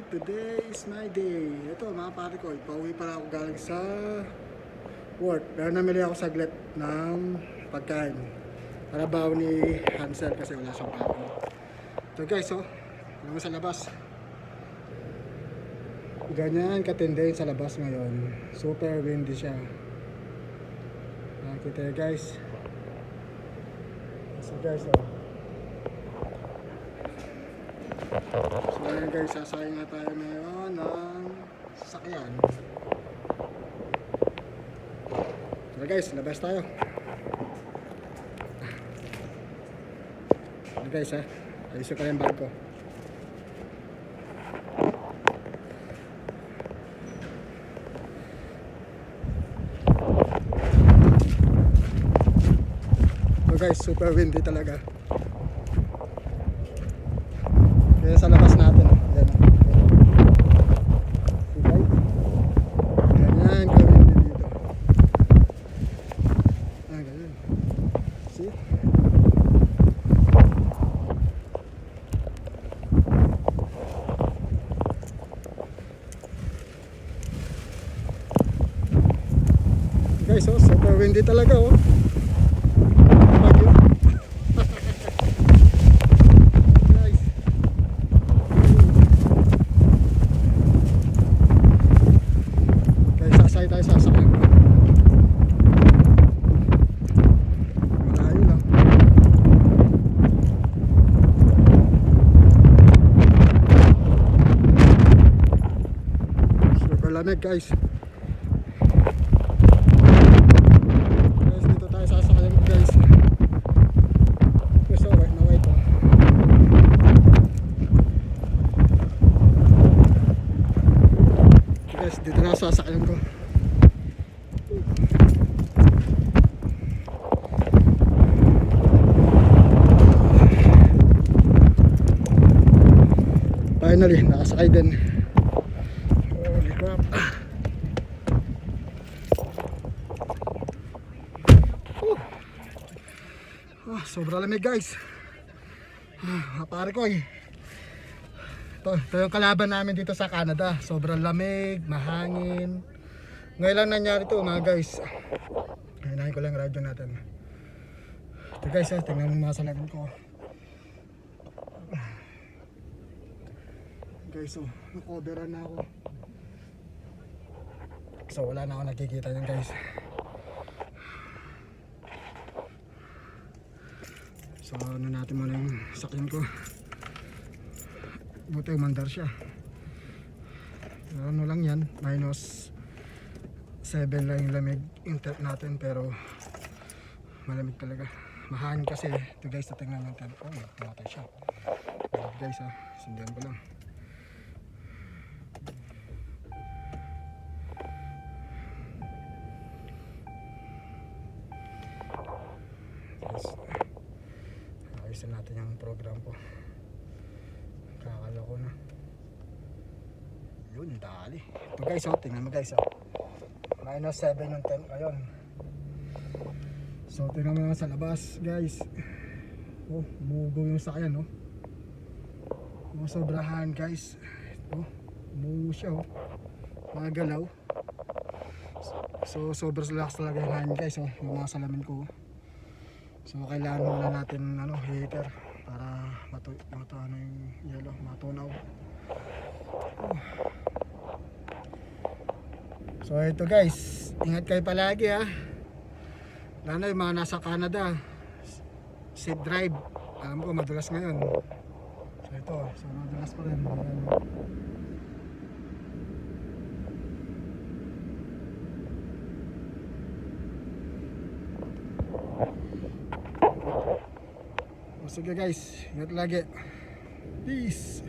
Alright, today is my day. Ito mga pare ko, pauwi pala ako galing sa work. Pero namili ako saglit ng pagkain. Para baon ni Hansel kasi wala siyang pako. Ito guys, alam mo sa labas. Ganyan katindi sa labas ngayon. Super windy siya. Nakikita nyo guys. So guys, so ayan guys, sasakay nga tayo ngayon ng sasakyan. So guys, labas tayo. So guys ayusin ko lang yung bag ko. So guys, super windy talaga. Kaya sa labas natin, yan. See guys? Ganyan gawin din dito. Ganyan. See? Guys, super windy talaga Bagyo. Tayo sasakyan ko. Malayo lang. Super lamig guys. Guys, dito tayo sasakyan ko guys. Guys, wait na wait Guys, dito na sasakyan ko. Finally, nakasakay din. Holy crap. Sobrang lamig guys. Pare ko ito yung kalaban namin dito sa Canada. Sobrang lamig, mahangin. Ngayon lang nangyari ito mga guys. Hinahin ko lang yung radyo natin. Ito guys, tingnan mo mga salamin ko. Guys, nakoveran na ako. So wala na ako nakikita yun guys. So ano natin muna yung sakyan ko. Buti umandar siya. Ano lang yan, minus 7 lang yung lamig intake natin, pero malamig talaga. Mahangin kasi. Ito guys, tingnan yung tempo. Namatay siya. Guys sindihan ko lang. Ayusin natin yung program ko. Kakala ko na. Yun, dali. Ito guys, tingnan mo guys. Minus 7 yung temp ngayon. So tingnan mo sa labas guys. Bumugaw yung sakyan sobrahan guys. Bumugaw siya magalaw. So sobrang lakas talaga yung hangin guys yung mga salamin ko. So kailangan muna natin heater para ano yung yelo, matunaw. So ito guys, ingat kayo palagi lalo yung mga nasa Canada. Safe drive. Alam ko madulas ngayon. So ito, madulas pa rin. Sige guys, ingat lagi. Peace.